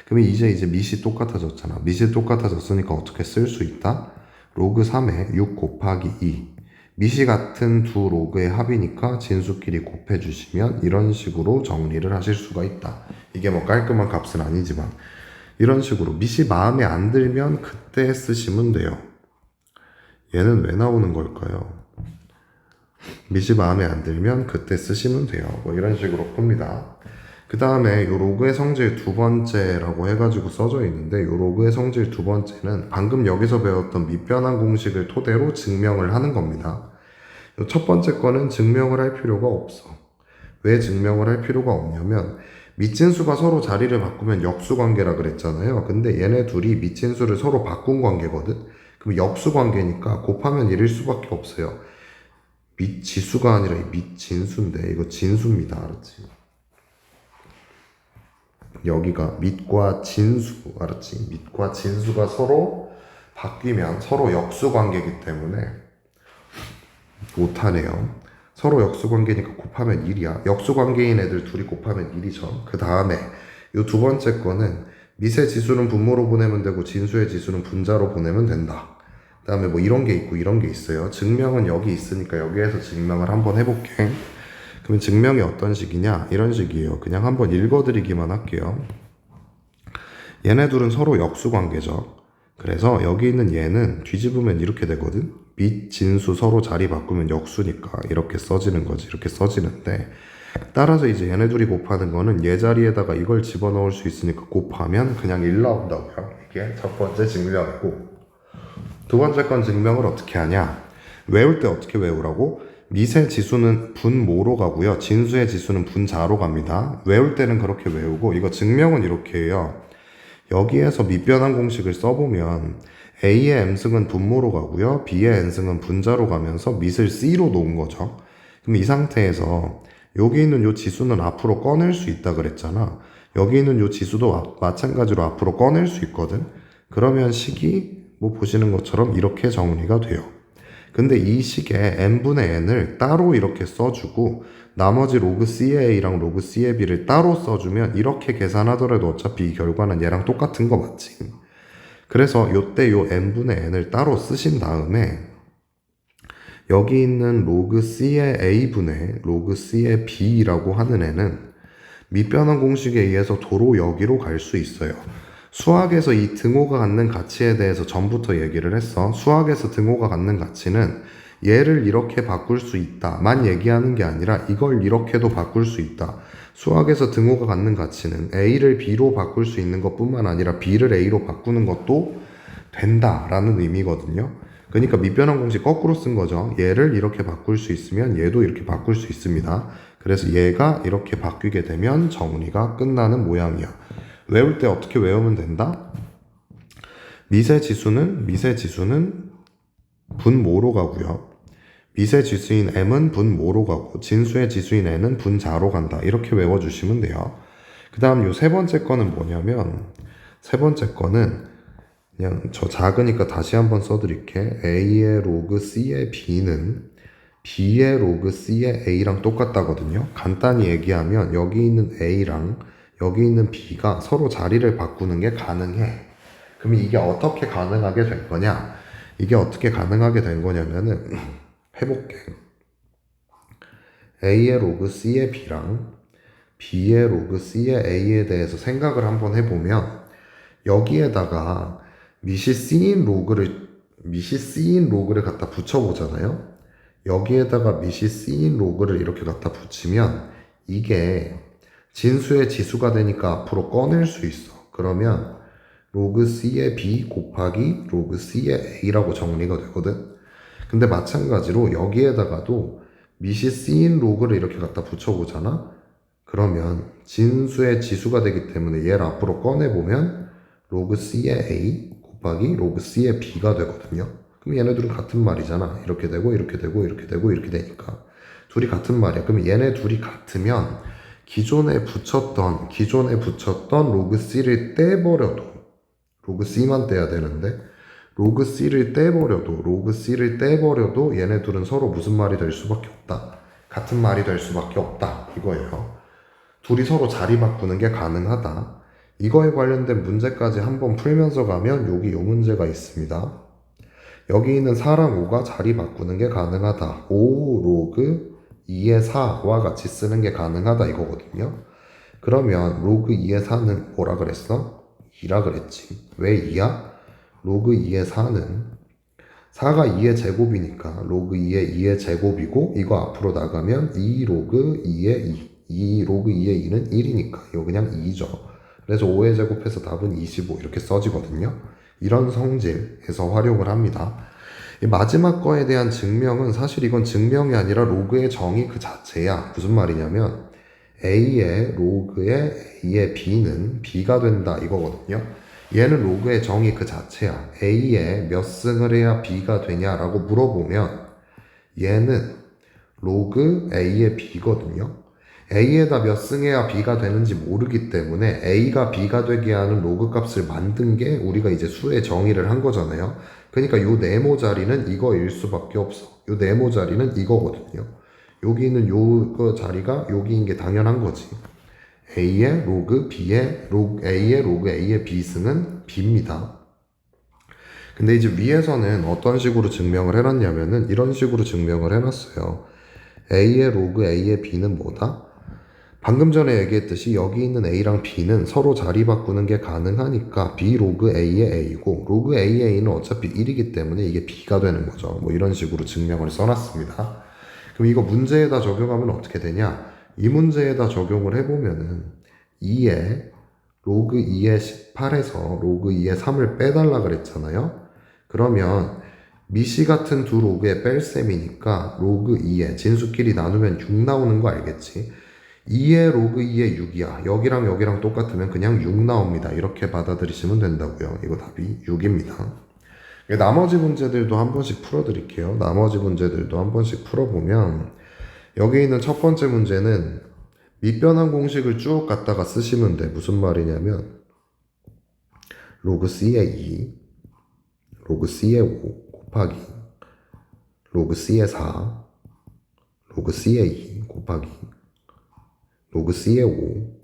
그러면 이제 밑이 똑같아졌잖아. 밑이 똑같아졌으니까 어떻게 쓸 수 있다? 로그 3에 6 곱하기 2 밑이 같은 두 로그의 합이니까 진수끼리 곱해주시면 이런 식으로 정리를 하실 수가 있다. 이게 뭐 깔끔한 값은 아니지만 이런 식으로 밑이 마음에 안 들면 그때 쓰시면 돼요. 얘는 왜 나오는 걸까요? 밑이 마음에 안 들면 그때 쓰시면 돼요. 뭐 이런 식으로 풉니다. 그 다음에 요 로그의 성질 두 번째라고 해가지고 써져 있는데 요 로그의 성질 두 번째는 방금 여기서 배웠던 밑변환 공식을 토대로 증명을 하는 겁니다. 요 첫 번째 거는 증명을 할 필요가 없어. 왜 증명을 할 필요가 없냐면 밑진수가 서로 자리를 바꾸면 역수 관계라 그랬잖아요. 근데 얘네 둘이 밑진수를 서로 바꾼 관계거든. 그럼 역수 관계니까 곱하면 1일 수밖에 없어요. 밑지수가 아니라 밑진수인데 이거 진수입니다. 알았지? 여기가 밑과 진수 알았지? 밑과 진수가 서로 바뀌면 서로 역수 관계이기 때문에 못하네요. 서로 역수 관계니까 곱하면 1이야. 역수 관계인 애들 둘이 곱하면 1이죠. 그 다음에 이 두 번째 거는 밑의 지수는 분모로 보내면 되고 진수의 지수는 분자로 보내면 된다. 그 다음에 뭐 이런 게 있고 이런 게 있어요. 증명은 여기 있으니까 여기에서 증명을 한번 해볼게. 그러면 증명이 어떤 식이냐? 이런 식이에요. 그냥 한번 읽어드리기만 할게요. 얘네 둘은 서로 역수 관계죠. 그래서 여기 있는 얘는 뒤집으면 이렇게 되거든. 밑, 진수 서로 자리 바꾸면 역수니까 이렇게 써지는 거지. 이렇게 써지는데 따라서 이제 얘네 둘이 곱하는 거는 얘 자리에다가 이걸 집어넣을 수 있으니까 곱하면 그냥 1 나온다고요. 이게 첫 번째 증명이고 두 번째 건 증명을 어떻게 하냐? 외울 때 어떻게 외우라고? 밑의 지수는 분모로 가고요. 진수의 지수는 분자로 갑니다. 외울 때는 그렇게 외우고 이거 증명은 이렇게 해요. 여기에서 밑변환 공식을 써보면 A의 M승은 분모로 가고요. B의 N승은 분자로 가면서 밑을 C로 놓은 거죠. 그럼 이 상태에서 여기 있는 요 지수는 앞으로 꺼낼 수 있다 그랬잖아. 여기 있는 요 지수도 마찬가지로 앞으로 꺼낼 수 있거든. 그러면 식이 뭐 보시는 것처럼 이렇게 정리가 돼요. 근데 이 식에 n분의 n을 따로 이렇게 써주고 나머지 로그 c의 a랑 로그 c의 b를 따로 써주면 이렇게 계산하더라도 어차피 이 결과는 얘랑 똑같은 거 맞지. 그래서 요때 요 n분의 n을 따로 쓰신 다음에 여기 있는 로그 c의 a분의 로그 c의 b라고 하는 애는 밑변환 공식에 의해서 도로 여기로 갈 수 있어요. 수학에서 이 등호가 갖는 가치에 대해서 전부터 얘기를 했어. 수학에서 등호가 갖는 가치는 얘를 이렇게 바꿀 수 있다만 얘기하는 게 아니라 이걸 이렇게도 바꿀 수 있다. 수학에서 등호가 갖는 가치는 A를 B로 바꿀 수 있는 것뿐만 아니라 B를 A로 바꾸는 것도 된다라는 의미거든요. 그러니까 밑변환 공식 거꾸로 쓴 거죠. 얘를 이렇게 바꿀 수 있으면 얘도 이렇게 바꿀 수 있습니다. 그래서 얘가 이렇게 바뀌게 되면 정리가 끝나는 모양이야. 외울 때 어떻게 외우면 된다? 미세지수는 분모로 가고요. 미세지수인 m은 분모로 가고 진수의 지수인 n은 분자로 간다. 이렇게 외워주시면 돼요. 그 다음 요 세 번째 거는 뭐냐면 세 번째 거는 그냥 저 작으니까 다시 한번 써드릴게. a의 로그 c의 b는 b의 로그 c의 a랑 똑같다거든요. 간단히 얘기하면 여기 있는 a랑 여기 있는 b가 서로 자리를 바꾸는 게 가능해. 그럼 이게 어떻게 가능하게 된 거냐? 이게 어떻게 가능하게 된 거냐면은 해볼게. a의 로그 c의 b랑 b의 로그 c의 a에 대해서 생각을 한번 해보면 여기에다가 미시 c인 로그를 갖다 붙여보잖아요. 여기에다가 미시 c인 로그를 이렇게 갖다 붙이면 이게 진수의 지수가 되니까 앞으로 꺼낼 수 있어. 그러면 로그 c의 b 곱하기 로그 c의 a라고 정리가 되거든. 근데 마찬가지로 여기에다가도 미시 c인 로그를 이렇게 갖다 붙여보잖아. 그러면 진수의 지수가 되기 때문에 얘를 앞으로 꺼내보면 로그 c의 a 곱하기 로그 c의 b가 되거든요. 그럼 얘네들은 같은 말이잖아. 이렇게 되고 이렇게 되고 이렇게 되고 이렇게 되니까 둘이 같은 말이야. 그럼 얘네 둘이 같으면 기존에 붙였던 로그 c를 떼버려도 로그 c만 떼야 되는데 로그 c를 떼버려도 얘네 둘은 서로 무슨 말이 될 수밖에 없다. 같은 말이 될 수밖에 없다. 이거예요. 둘이 서로 자리 바꾸는 게 가능하다. 이거에 관련된 문제까지 한번 풀면서 가면 여기 요 문제가 있습니다. 여기 있는 4랑 5가 자리 바꾸는 게 가능하다. 5 로그 2의 4와 같이 쓰는 게 가능하다 이거거든요. 그러면 로그 2의 4는 뭐라 그랬어? 2라 그랬지. 왜 2야? 로그 2의 4는 4가 2의 제곱이니까 로그 2의 2의 제곱이고 이거 앞으로 나가면 2 로그 2의 2 로그 2의 2는 1이니까 이거 그냥 2죠. 그래서 5의 제곱해서 답은 25 이렇게 써지거든요. 이런 성질에서 활용을 합니다. 이 마지막 거에 대한 증명은 사실 이건 증명이 아니라 로그의 정의 그 자체야. 무슨 말이냐면 a의 로그의 a의 b는 b가 된다 이거거든요. 얘는 로그의 정의 그 자체야. a에 몇 승을 해야 b가 되냐라고 물어보면 얘는 로그 a의 b거든요. a에다 몇 승해야 b가 되는지 모르기 때문에 a가 b가 되게 하는 로그 값을 만든 게 우리가 이제 수의 정의를 한 거잖아요. 그러니까 요 네모 자리는 이거일 수밖에 없어. 요 네모 자리는 이거거든요. 여기 있는 요 자리가 여기인 게 당연한 거지. a의 로그 a의 로그 a의 b승은 b입니다. 근데 이제 위에서는 어떤 식으로 증명을 해놨냐면은 이런 식으로 증명을 해놨어요. a의 로그 a의 b는 뭐다? 방금 전에 얘기했듯이 여기 있는 a랑 b는 서로 자리 바꾸는 게 가능하니까 b 로그 a의 a고 로그 a의 a는 어차피 1이기 때문에 이게 b가 되는 거죠. 뭐 이런 식으로 증명을 써놨습니다. 그럼 이거 문제에다 적용하면 어떻게 되냐? 이 문제에다 적용을 해보면은 2에 로그 2의 18에서 로그 2의 3을 빼달라 그랬잖아요. 그러면 미시 같은 두 로그의 뺄셈이니까 로그 2에 진수끼리 나누면 6 나오는 거 알겠지? 2의 로그 2의 6이야. 여기랑 여기랑 똑같으면 그냥 6 나옵니다. 이렇게 받아들이시면 된다고요. 이거 답이 6입니다. 나머지 문제들도 한 번씩 풀어드릴게요. 나머지 문제들도 한 번씩 풀어보면 여기 있는 첫 번째 문제는 밑변환 공식을 쭉 갖다가 쓰시면 돼. 무슨 말이냐면 로그 C의 2, 로그 C의 5 곱하기 로그 C의 4, 로그 C의 2 곱하기 로그 C의 5,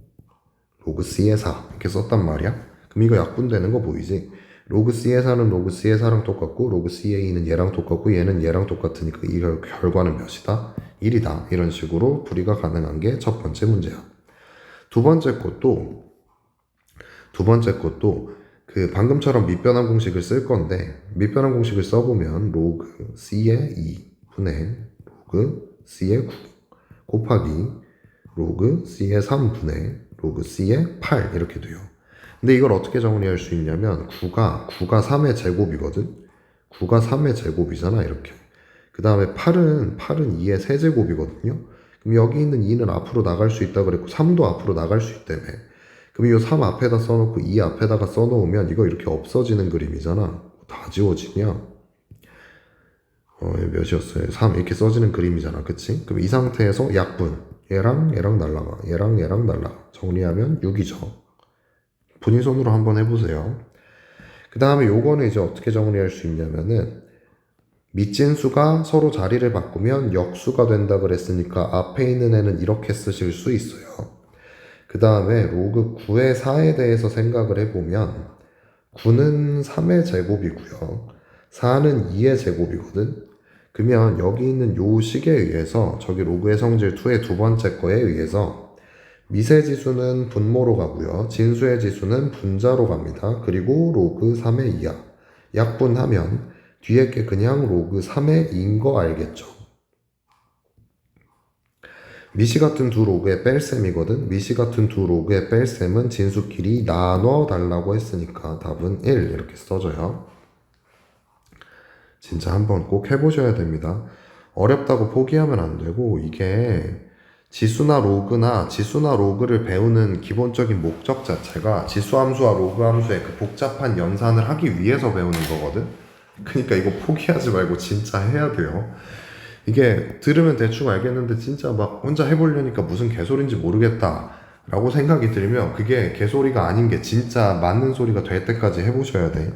로그 C의 4 이렇게 썼단 말이야. 그럼 이거 약분되는 거 보이지? 로그 C의 4는 로그 C의 4랑 똑같고 로그 C의 2는 얘랑 똑같고 얘는 얘랑 똑같으니까 이 결과는 몇이다? 1이다. 이런 식으로 풀이가 가능한 게 첫 번째 문제야. 두 번째 것도 그 방금처럼 밑변환 공식을 쓸 건데 밑변환 공식을 써보면 로그 C의 2 분의 로그 C의 9 곱하기 로그 C의 3분의 로그 C의 8 이렇게 돼요. 근데 이걸 어떻게 정리할 수 있냐면 9가 3의 제곱이거든. 9가 3의 제곱이잖아 이렇게. 그 다음에 8은 2의 세제곱이거든요. 그럼 여기 있는 2는 앞으로 나갈 수 있다 그랬고 3도 앞으로 나갈 수 있다며. 그럼 이 3 앞에다 써놓고 2 앞에다가 써놓으면 이거 이렇게 없어지는 그림이잖아. 다 지워지냐? 몇이었어요? 3 이렇게 써지는 그림이잖아. 그치? 그럼 이 상태에서 약분 얘랑 날라가. 얘랑 날라가. 정리하면 6이죠. 본인 손으로 한번 해보세요. 그 다음에 요거는 이제 어떻게 정리할 수 있냐면은 밑진수가 서로 자리를 바꾸면 역수가 된다 그랬으니까 앞에 있는 애는 이렇게 쓰실 수 있어요. 그 다음에 로그 9의 4에 대해서 생각을 해보면 9는 3의 제곱이고요. 4는 2의 제곱이거든. 그러면 여기 있는 요 식에 의해서 저기 로그의 성질 2의 두 번째 거에 의해서 미세 지수는 분모로 가고요. 진수의 지수는 분자로 갑니다. 그리고 로그 3의 2야. 약분하면 뒤에 게 그냥 로그 3의 2인 거 알겠죠? 미시 같은 두 로그의 뺄셈이거든. 미시 같은 두 로그의 뺄셈은 진수끼리 나눠 달라고 했으니까 답은 1 이렇게 써줘요. 진짜 한번 꼭 해보셔야 됩니다. 어렵다고 포기하면 안 되고 이게 지수나 로그를 배우는 기본적인 목적 자체가 지수함수와 로그함수의 그 복잡한 연산을 하기 위해서 배우는 거거든. 그러니까 이거 포기하지 말고 진짜 해야 돼요. 이게 들으면 대충 알겠는데 진짜 막 혼자 해보려니까 무슨 개소리인지 모르겠다 라고 생각이 들면 그게 개소리가 아닌 게 진짜 맞는 소리가 될 때까지 해보셔야 돼.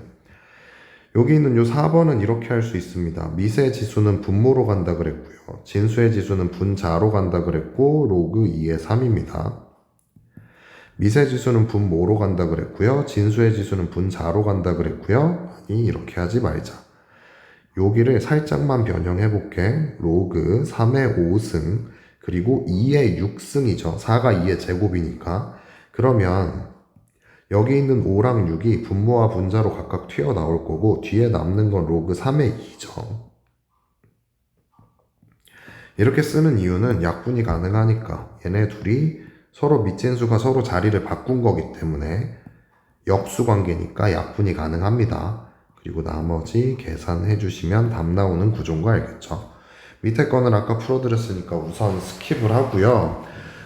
여기 있는 요 4번은 이렇게 할 수 있습니다. 미세 지수는 분모로 간다 그랬고요. 진수의 지수는 분자로 간다 그랬고 로그 2의 3입니다. 미세 지수는 분모로 간다 그랬고요. 진수의 지수는 분자로 간다 그랬고요. 아니 이렇게 하지 말자. 여기를 살짝만 변형해 볼게. 로그 3의 5승 그리고 2의 6승이죠. 4가 2의 제곱이니까. 그러면 여기 있는 5랑 6이 분모와 분자로 각각 튀어나올 거고 뒤에 남는 건 로그 3의 2죠. 이렇게 쓰는 이유는 약분이 가능하니까 얘네 둘이 서로 밑진수가 서로 자리를 바꾼 거기 때문에 역수 관계니까 약분이 가능합니다. 그리고 나머지 계산해 주시면 답 나오는 구조인 거 알겠죠? 밑에 거는 아까 풀어드렸으니까 우선 스킵을 하고요.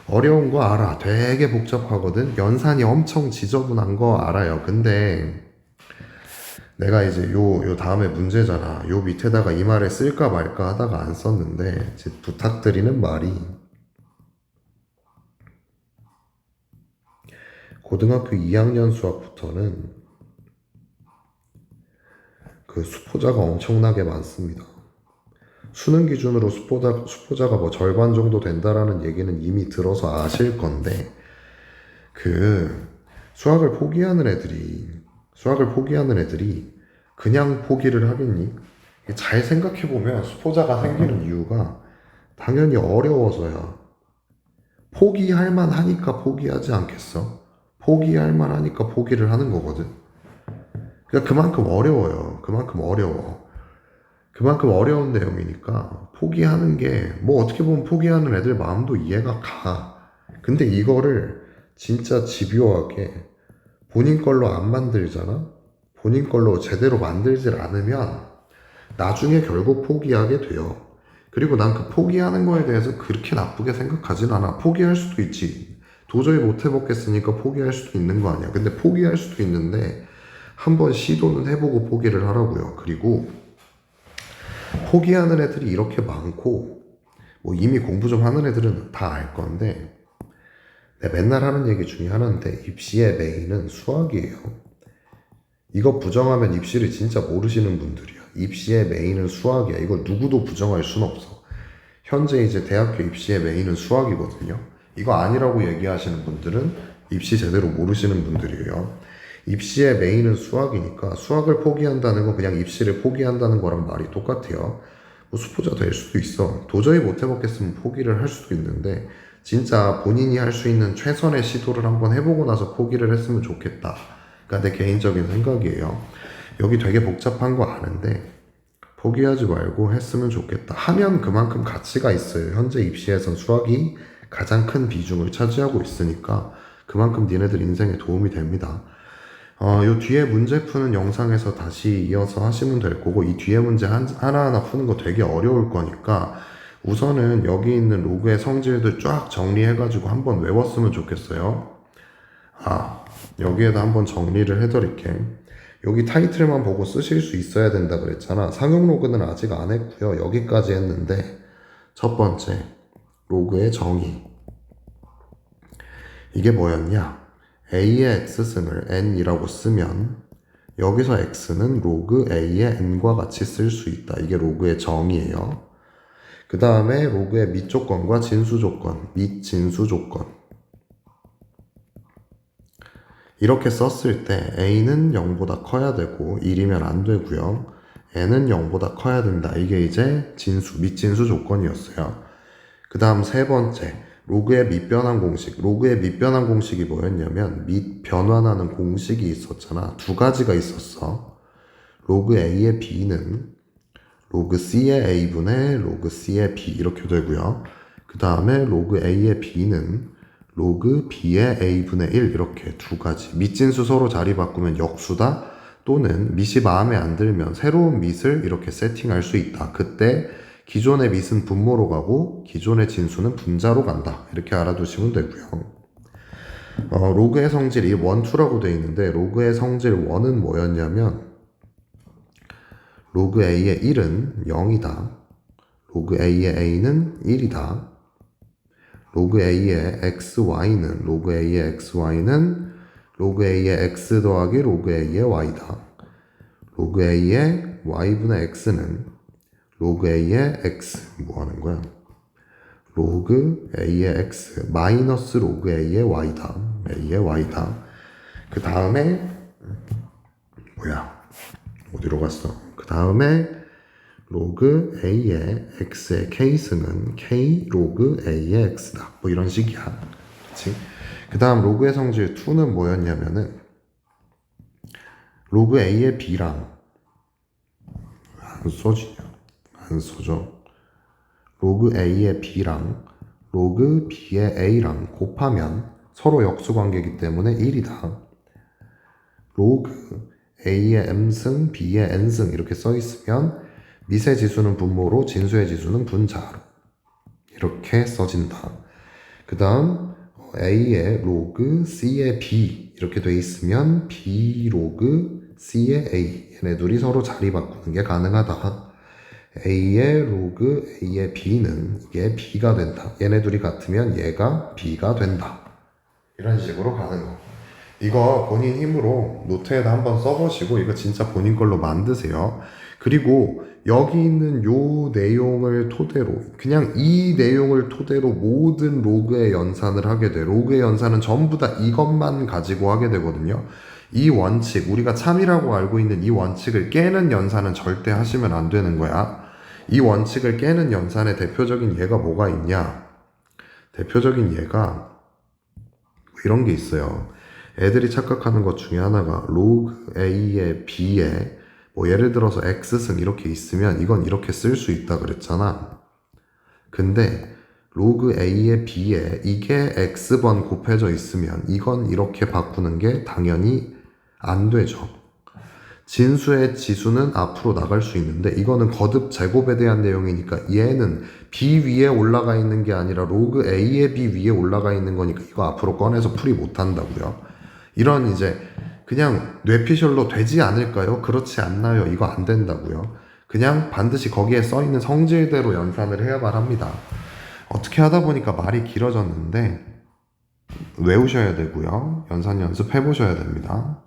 어려운 거 알아. 되게 복잡하거든. 연산이 엄청 지저분한 거 알아요. 근데 내가 이제 요 다음에 문제잖아. 요 밑에다가 이 말을 쓸까 말까 하다가 안 썼는데 이제 부탁드리는 말이 고등학교 2학년 수학부터는 그 수포자가 엄청나게 많습니다. 수능 기준으로 수포자가 뭐 절반 정도 된다라는 얘기는 이미 들어서 아실 건데, 그 수학을 포기하는 애들이 그냥 포기를 하겠니? 잘 생각해보면 수포자가 생기는 이유가 당연히 어려워서야. 포기할 만하니까 포기하지 않겠어? 포기할 만하니까 포기를 하는 거거든. 그러니까 그만큼 어려워요. 그만큼 어려운 내용이니까 포기하는 게 뭐 어떻게 보면 포기하는 애들 마음도 이해가 가. 근데 이거를 진짜 집요하게 본인 걸로 안 만들잖아? 본인 걸로 제대로 만들질 않으면 나중에 결국 포기하게 돼요. 그리고 난 그 포기하는 거에 대해서 그렇게 나쁘게 생각하진 않아. 포기할 수도 있지. 도저히 못 해먹겠으니까 포기할 수도 있는 거 아니야. 근데 포기할 수도 있는데 한번 시도는 해보고 포기를 하라고요. 그리고 포기하는 애들이 이렇게 많고 뭐 이미 공부 좀 하는 애들은 다 알 건데 내가 맨날 하는 얘기 중에 하나인데 입시의 메인은 수학이에요. 이거 부정하면 입시를 진짜 모르시는 분들이야. 입시의 메인은 수학이야. 이걸 누구도 부정할 순 없어. 현재 이제 대학교 입시의 메인은 수학이거든요. 이거 아니라고 얘기하시는 분들은 입시 제대로 모르시는 분들이에요. 입시의 메인은 수학이니까 수학을 포기한다는 건 그냥 입시를 포기한다는 거랑 말이 똑같아요. 뭐 수포자 될 수도 있어. 도저히 못 해먹겠으면 포기를 할 수도 있는데 진짜 본인이 할 수 있는 최선의 시도를 한번 해보고 나서 포기를 했으면 좋겠다. 그러니까 내 개인적인 생각이에요. 여기 되게 복잡한 거 아는데 포기하지 말고 했으면 좋겠다. 하면 그만큼 가치가 있어요. 현재 입시에선 수학이 가장 큰 비중을 차지하고 있으니까 그만큼 니네들 인생에 도움이 됩니다. 요 뒤에 문제 푸는 영상에서 다시 이어서 하시면 될 거고, 이 뒤에 문제 하나하나 푸는 거 되게 어려울 거니까 우선은 여기 있는 로그의 성질들 쫙 정리해가지고 한번 외웠으면 좋겠어요. 여기에다 한번 정리를 해드릴게. 여기 타이틀만 보고 쓰실 수 있어야 된다 그랬잖아. 상용 로그는 아직 안 했고요. 여기까지 했는데, 첫 번째 로그의 정의, 이게 뭐였냐? a의 x승을 n이라고 쓰면 여기서 x는 로그 a의 n과 같이 쓸 수 있다. 이게 로그의 정의예요. 그 다음에 로그의 및 조건과 진수 조건, 및 진수 조건, 이렇게 썼을 때 a는 0보다 커야 되고 1이면 안 되고요. n은 0보다 커야 된다. 이게 이제 진수, 및 진수 조건이었어요. 그 다음 세 번째, 로그의 밑변환 공식. 로그의 밑변환 공식이 뭐였냐면 밑 변환하는 공식이 있었잖아. 두 가지가 있었어. 로그 a의 b는 로그 c의 a분의 로그 c의 b 이렇게 되고요. 그 다음에 로그 a의 b는 로그 b의 a분의 1 이렇게 두 가지. 밑진수 서로 자리 바꾸면 역수다, 또는 밑이 마음에 안 들면 새로운 밑을 이렇게 세팅할 수 있다. 그때 기존의 밑은 분모로 가고 기존의 진수는 분자로 간다. 이렇게 알아두시면 되고요. 로그의 성질이 1, 2라고 되어 있는데, 로그의 성질 1은 뭐였냐면 로그 a의 1은 0이다. 로그 a의 a는 1이다. 로그 a의 xy는 로그 a의 xy는 로그 a의 x 더하기 로그 a의 y다. 로그 a의 y분의 x는 로그 a의 x, 뭐 하는 거야? 로그 a의 x 마이너스 로그 a의 y다. a의 y다. 그 다음에 어디로 갔어? 그 다음에 로그 a의 x의 k승은 k 로그 a의 x다. 뭐 이런 식이야. 그치? 그 다음 로그의 성질 2는 뭐였냐면은 로그 a의 b랑 안 써지냐? 안 써져. 로그 a의 b랑 로그 b의 a랑 곱하면 서로 역수관계이기 때문에 1이다. 로그 a의 m승 b의 n승 이렇게 써있으면 밑의 지수는 분모로 진수의 지수는 분자로 이렇게 써진다. 그 다음 a의 로그 c의 b 이렇게 돼 있으면 b 로그 c의 a, 얘네 둘이 서로 자리 바꾸는 게 가능하다. a의 로그 a의 b는 이게 b가 된다. 얘네 둘이 같으면 얘가 b가 된다. 이런 식으로 가는 거. 이거 본인 힘으로 노트에다 한번 써보시고 이거 진짜 본인 걸로 만드세요. 그리고 여기 있는 요 내용을 토대로, 그냥 이 내용을 토대로 모든 로그의 연산을 하게 돼. 로그의 연산은 전부 다 이것만 가지고 하게 되거든요. 이 원칙, 우리가 참이라고 알고 있는 이 원칙을 깨는 연산은 절대 하시면 안 되는 거야. 이 원칙을 깨는 연산의 대표적인 예가 뭐가 있냐? 대표적인 예가 이런 게 있어요. 애들이 착각하는 것 중에 하나가 로그 a의 b에 뭐 예를 들어서 x승 이렇게 있으면 이건 이렇게 쓸 수 있다 그랬잖아. 근데 로그 a의 b에 이게 x번 곱해져 있으면 이건 이렇게 바꾸는 게 당연히 안 되죠. 진수의 지수는 앞으로 나갈 수 있는데 이거는 거듭 제곱에 대한 내용이니까 얘는 b 위에 올라가 있는 게 아니라 로그 a의 b 위에 올라가 있는 거니까 이거 앞으로 꺼내서 풀이 못 한다고요. 이런 이제 그냥 뇌피셜로 되지 않을까요? 그렇지 않나요? 이거 안 된다고요. 그냥 반드시 거기에 써 있는 성질대로 연산을 해야만 합니다. 어떻게 하다 보니까 말이 길어졌는데 외우셔야 되고요. 연산 연습해 보셔야 됩니다.